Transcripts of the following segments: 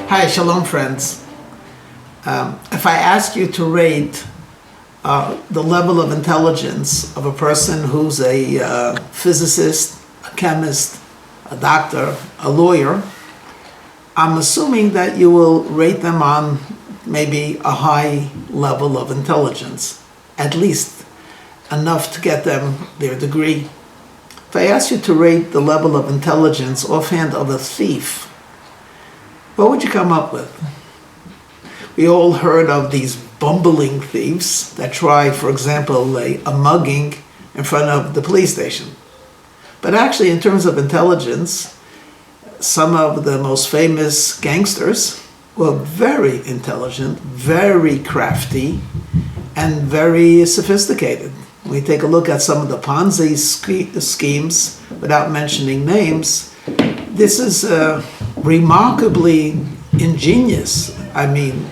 Hi, shalom friends. If I ask you to rate the level of intelligence of a person who's a physicist, a chemist, a doctor, a lawyer, I'm assuming that you will rate them on maybe a high level of intelligence, at least enough to get them their degree. If I ask you to rate the level of intelligence offhand of a thief, what would you come up with? We all heard of these bumbling thieves that try, for example, a mugging in front of the police station. But actually, in terms of intelligence, some of the most famous gangsters were very intelligent, very crafty, and very sophisticated. We take a look at some of the Ponzi schemes, without mentioning names. This is remarkably ingenious. I mean,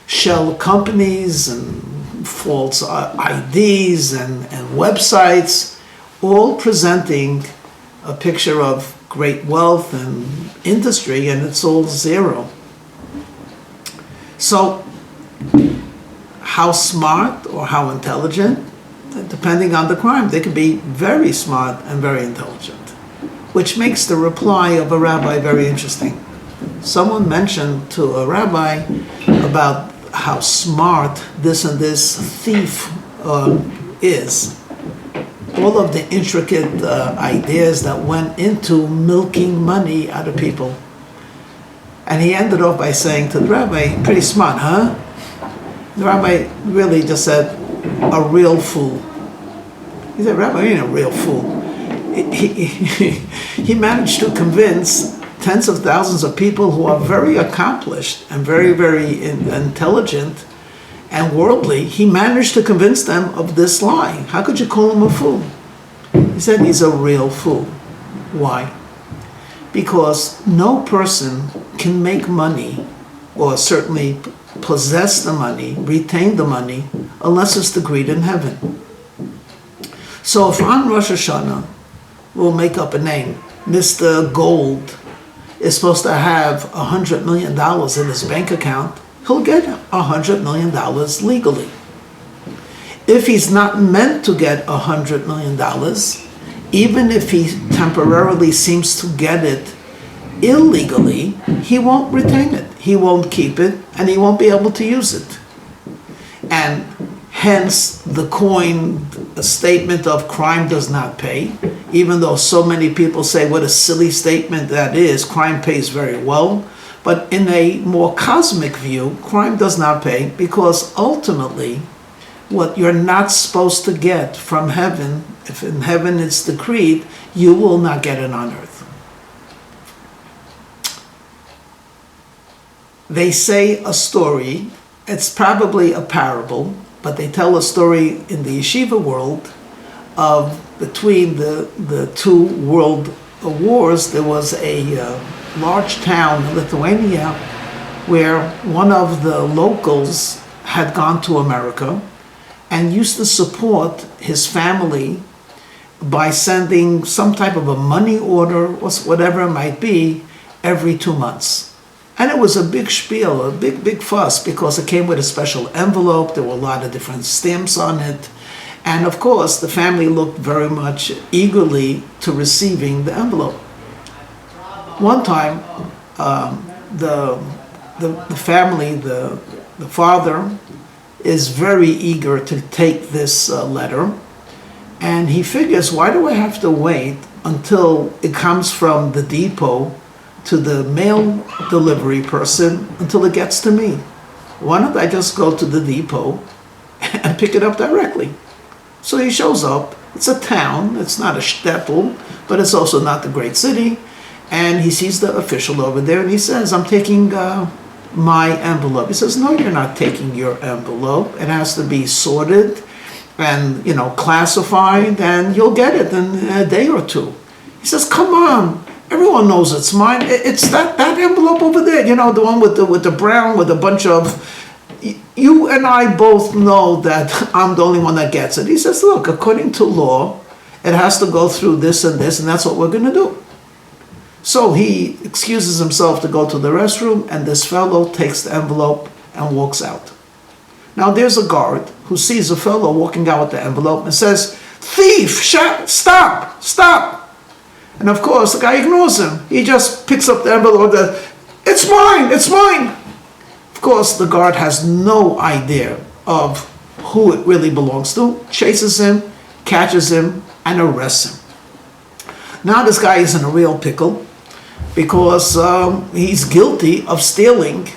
shell companies and false IDs and websites, all presenting a picture of great wealth and industry, and it's all zero. So, how smart or how intelligent? Depending on the crime, they can be very smart and very intelligent, which makes the reply of a rabbi very interesting. Someone mentioned to a rabbi about how smart this and this thief is. All of the intricate ideas that went into milking money out of people. And he ended off by saying to the rabbi, pretty smart, huh? The rabbi really just said, a real fool. He said, Rabbi, you ain't a real fool. He managed to convince tens of thousands of people who are very accomplished and very, very intelligent and worldly. He managed to convince them of this lie. How could you call him a fool? He said he's a real fool. Why? Because no person can make money, or certainly possess the money, retain the money, unless it's decreed in heaven. So if on Rosh Hashanah, we'll make up a name, Mr. Gold is supposed to have $100 million in his bank account, he'll get $100 million legally. If he's not meant to get $100 million, even if he temporarily seems to get it illegally, he won't retain it. He won't keep it, and he won't be able to use it. And hence the coin statement of crime does not pay, even though so many people say what a silly statement that is. Crime pays very well. But in a more cosmic view, crime does not pay, because ultimately what you're not supposed to get from heaven, if in heaven it's decreed, you will not get it on earth. They say a story, it's probably a parable, but they tell a story in the yeshiva world of between the two world wars. There was a large town in Lithuania where one of the locals had gone to America and used to support his family by sending some type of a money order, or whatever it might be, every 2 months. And it was a big spiel, a big fuss, because it came with a special envelope. There were a lot of different stamps on it. And of course, the family looked very much eagerly to receiving the envelope. One time, the family, the father, is very eager to take this letter. And he figures, why do I have to wait until it comes from the depot to the mail delivery person until it gets to me? Why don't I just go to the depot and pick it up directly? So he shows up. It's a town. It's not a shtetl, but it's also not the great city. And he sees the official over there, and he says, I'm taking my envelope. He says, no, you're not taking your envelope. It has to be sorted and, classified, and you'll get it in a day or two. He says, come on. Everyone knows it's mine. It's that envelope over there, the one with the brown with a bunch of. You and I both know that I'm the only one that gets it. He says, look, according to law, it has to go through this, and that's what we're going to do. So he excuses himself to go to the restroom, and this fellow takes the envelope and walks out. Now there's a guard who sees a fellow walking out with the envelope and says, "Thief, stop, stop." And of course, the guy ignores him. He just picks up the envelope and says, "It's mine, it's mine." Of course, the guard has no idea of who it really belongs to, chases him, catches him, and arrests him. Now this guy is in a real pickle because he's guilty of stealing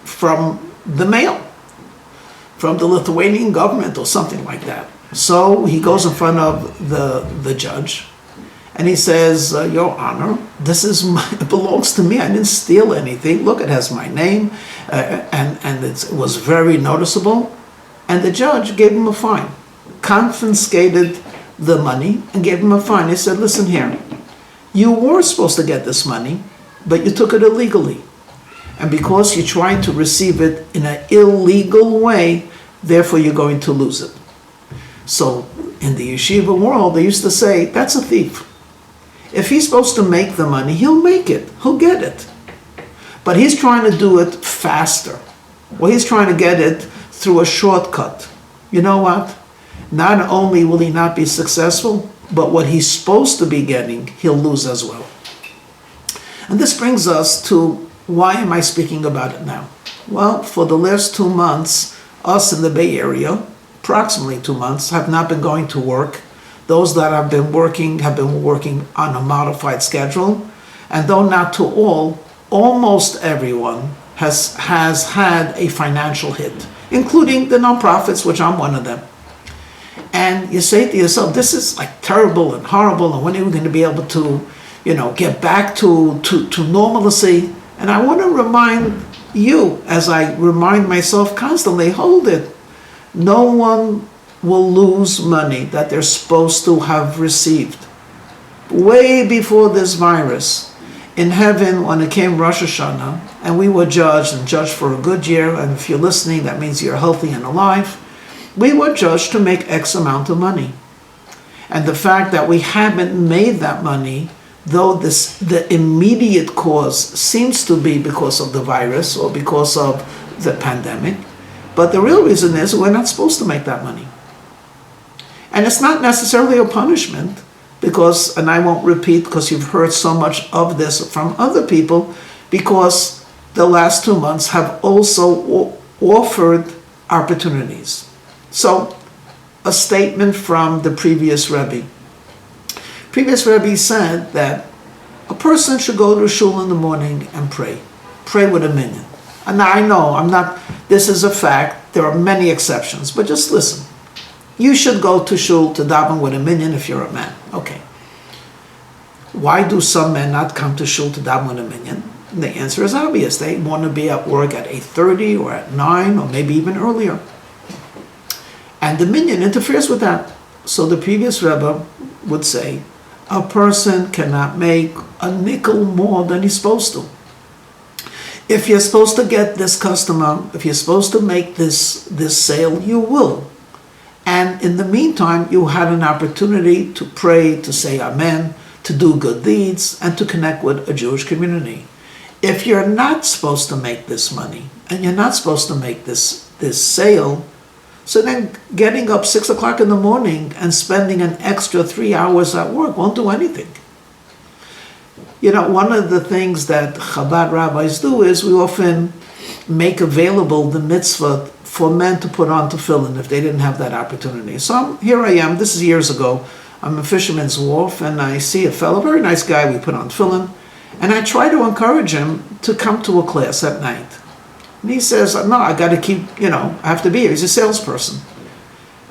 from the mail, from the Lithuanian government or something like that. So he goes in front of the judge and he says, "Your Honor, it belongs to me. I didn't steal anything. Look, it has my name, and it was very noticeable." And the judge gave him a fine, confiscated the money and gave him a fine. He said, "Listen here, you were supposed to get this money, but you took it illegally. And because you tried to receive it in an illegal way, therefore you're going to lose it." So in the yeshiva world, they used to say, that's a thief. If he's supposed to make the money, he'll make it. He'll get it. But he's trying to do it faster. Or he's trying to get it through a shortcut. You know what? Not only will he not be successful, but what he's supposed to be getting, he'll lose as well. And this brings us to, why am I speaking about it now? Well, for the last 2 months, us in the Bay Area, approximately 2 months, have not been going to work. Those that have been working on a modified schedule. And though not to all, almost everyone has had a financial hit, including the nonprofits, which I'm one of them. And you say to yourself, this is like terrible and horrible, and when are we going to be able to, get back to normalcy? And I want to remind you, as I remind myself constantly, hold it. No one will lose money that they're supposed to have received. Way before this virus, in heaven, when it came Rosh Hashanah, and we were judged for a good year, and if you're listening, that means you're healthy and alive, we were judged to make X amount of money. And the fact that we haven't made that money, though the immediate cause seems to be because of the virus or because of the pandemic, but the real reason is we're not supposed to make that money. And it's not necessarily a punishment, because, and I won't repeat because you've heard so much of this from other people, because the last 2 months have also offered opportunities. So, a statement from the previous Rabbi. Previous Rabbi said that a person should go to shul in the morning and pray. Pray with a minyan. And now I know, this is a fact, there are many exceptions, but just listen. You should go to shul to daven with a minyan if you're a man. Okay. Why do some men not come to shul to daven with a minyan? And the answer is obvious. They want to be at work at 8:30 or at 9 or maybe even earlier. And the minyan interferes with that. So the previous Rebbe would say, a person cannot make a nickel more than he's supposed to. If you're supposed to get this customer, if you're supposed to make this sale, you will. And in the meantime, you had an opportunity to pray, to say amen, to do good deeds, and to connect with a Jewish community. If you're not supposed to make this money, and you're not supposed to make this sale, so then getting up 6 o'clock in the morning and spending an extra 3 hours at work won't do anything. One of the things that Chabad rabbis do is we often make available the mitzvah for men to put on tefillin if they didn't have that opportunity. So here I am, this is years ago, I'm a Fisherman's Wharf, and I see a fellow, very nice guy, we put on tefillin, and I try to encourage him to come to a class at night. And he says, no, I got to keep, I have to be here. He's a salesperson.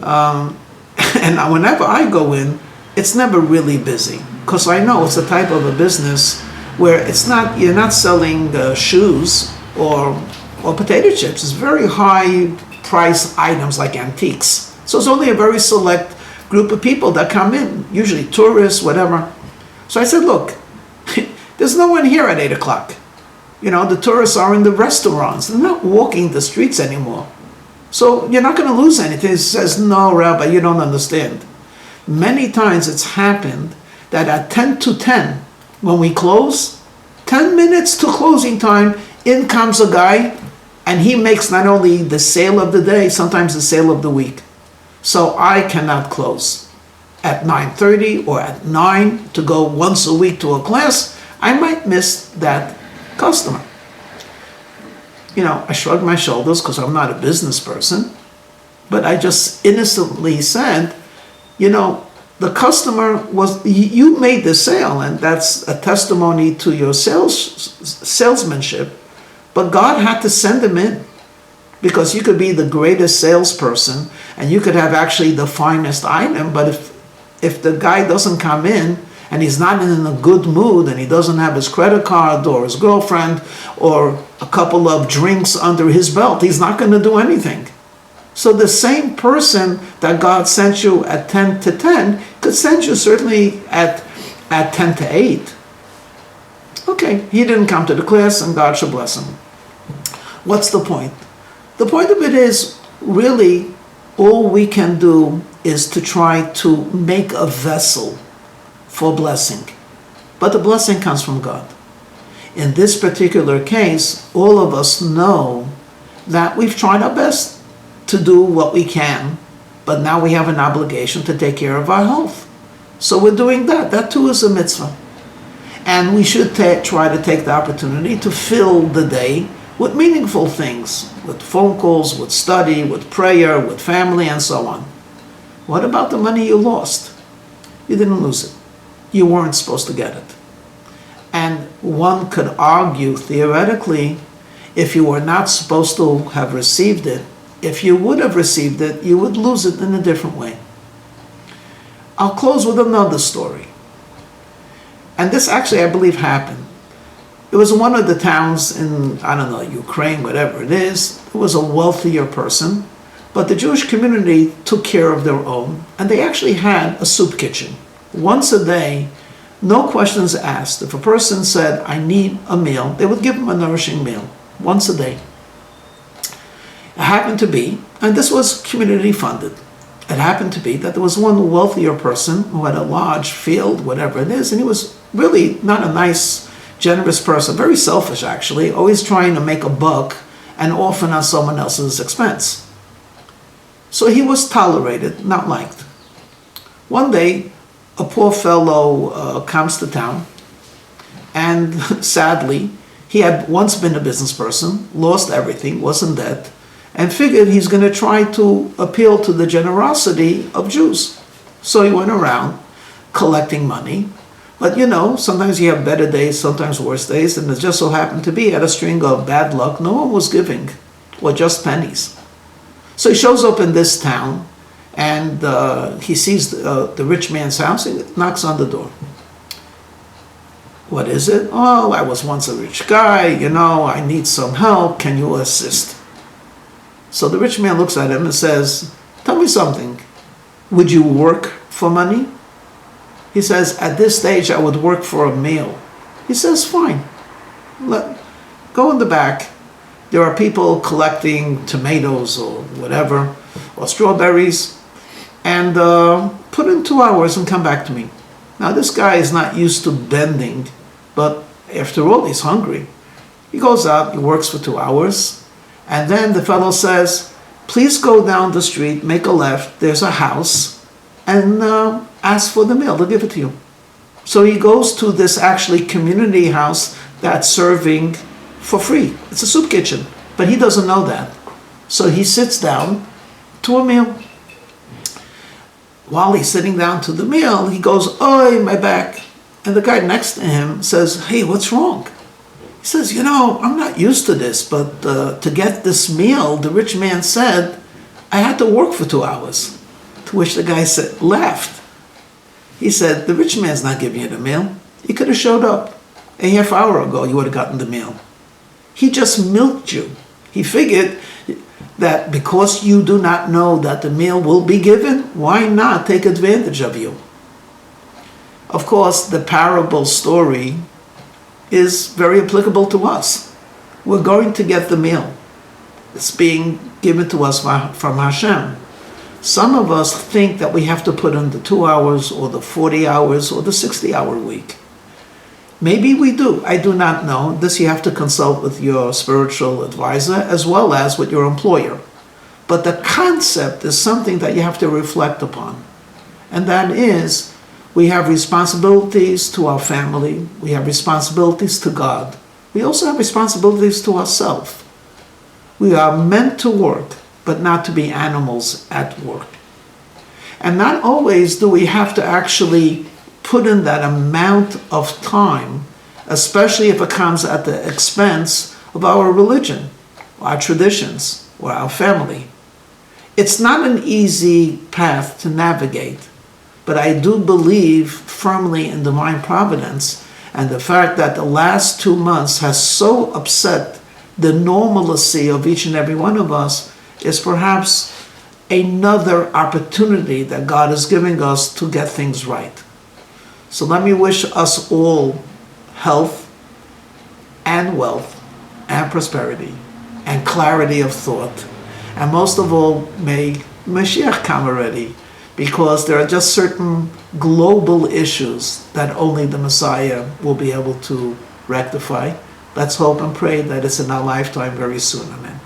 And whenever I go in, it's never really busy, because I know it's a type of a business where you're not selling shoes or potato chips. It's very high price items like antiques. So it's only a very select group of people that come in, usually tourists, whatever. So I said, look, there's no one here at 8 o'clock. The tourists are in the restaurants. They're not walking the streets anymore. So you're not going to lose anything. He says, no, Rabbi, you don't understand. Many times it's happened that at 10 to 10, When we close, 10 minutes to closing time, in comes a guy, and he makes not only the sale of the day, sometimes the sale of the week. So I cannot close at 9:30 or at 9 to go once a week to a class. I might miss that customer. I shrugged my shoulders because I'm not a business person, but I just innocently said, the customer you made the sale, and that's a testimony to your salesmanship, but God had to send him in, because you could be the greatest salesperson and you could have actually the finest item, but if the guy doesn't come in and he's not in a good mood and he doesn't have his credit card or his girlfriend or a couple of drinks under his belt, he's not going to do anything. So the same person that God sent you at 10 to 10 could send you certainly at 10 to 8. Okay, he didn't come to the class, and God should bless him. What's the point? The point of it is, really, all we can do is to try to make a vessel for blessing. But the blessing comes from God. In this particular case, all of us know that we've tried our best to do what we can, but now we have an obligation to take care of our health. So we're doing that. That too is a mitzvah. And we should try to take the opportunity to fill the day with meaningful things, with phone calls, with study, with prayer, with family, and so on. What about the money you lost? You didn't lose it. You weren't supposed to get it. And one could argue, theoretically, if you were not supposed to have received it, if you would have received it, you would lose it in a different way. I'll close with another story. And this actually, I believe, happened. It was in one of the towns in, Ukraine, whatever it is. It was a wealthier person, but the Jewish community took care of their own, and they actually had a soup kitchen. Once a day, no questions asked. If a person said, I need a meal, they would give him a nourishing meal, once a day. It happened to be, and this was community funded, it happened to be that there was one wealthier person who had a large field, whatever it is, and he was really not a nice, generous person, very selfish actually, always trying to make a buck and often on someone else's expense. So he was tolerated, not liked. One day, a poor fellow comes to town, and sadly, he had once been a business person, lost everything, was in debt, and figured he's going to try to appeal to the generosity of Jews. So he went around collecting money. But sometimes you have better days, sometimes worse days, and it just so happened to be at a string of bad luck, no one was giving, or just pennies. So he shows up in this town, and he sees the rich man's house, and knocks on the door. What is it? Oh, I was once a rich guy, I need some help, can you assist? So the rich man looks at him and says, tell me something, would you work for money? He says, at this stage I would work for a meal. He says, fine, go in the back. There are people collecting tomatoes or whatever, or strawberries, and put in 2 hours and come back to me. Now this guy is not used to bending, but after all, he's hungry. He goes out, he works for 2 hours, and then the fellow says, please go down the street, make a left, there's a house, and ask for the meal, they'll give it to you. So he goes to this actually community house that's serving for free. It's a soup kitchen, but he doesn't know that. So he sits down to a meal. While he's sitting down to the meal, he goes, "Oi, my back." And the guy next to him says, "Hey, what's wrong?" He says, "I'm not used to this, but to get this meal, the rich man said, I had to work for 2 hours." To which the guy laughed. He said, "The rich man's not giving you the meal. He could have showed up a half hour ago, you would have gotten the meal. He just milked you. He figured that because you do not know that the meal will be given, why not take advantage of you?" Of course, the parable story is very applicable to us. We're going to get the meal. It's being given to us from Hashem. Some of us think that we have to put in the 2 hours or the 40 hours or the 60-hour week. Maybe we do. I do not know. This you have to consult with your spiritual advisor as well as with your employer. But the concept is something that you have to reflect upon. And that is, we have responsibilities to our family. We have responsibilities to God. We also have responsibilities to ourselves. We are meant to work, but not to be animals at work. And not always do we have to actually put in that amount of time, especially if it comes at the expense of our religion, our traditions, or our family. It's not an easy path to navigate, but I do believe firmly in divine providence, and the fact that the last 2 months has so upset the normalcy of each and every one of us is perhaps another opportunity that God is giving us to get things right. So let me wish us all health and wealth and prosperity and clarity of thought. And most of all, may Mashiach come already, because there are just certain global issues that only the Messiah will be able to rectify. Let's hope and pray that it's in our lifetime very soon. Amen.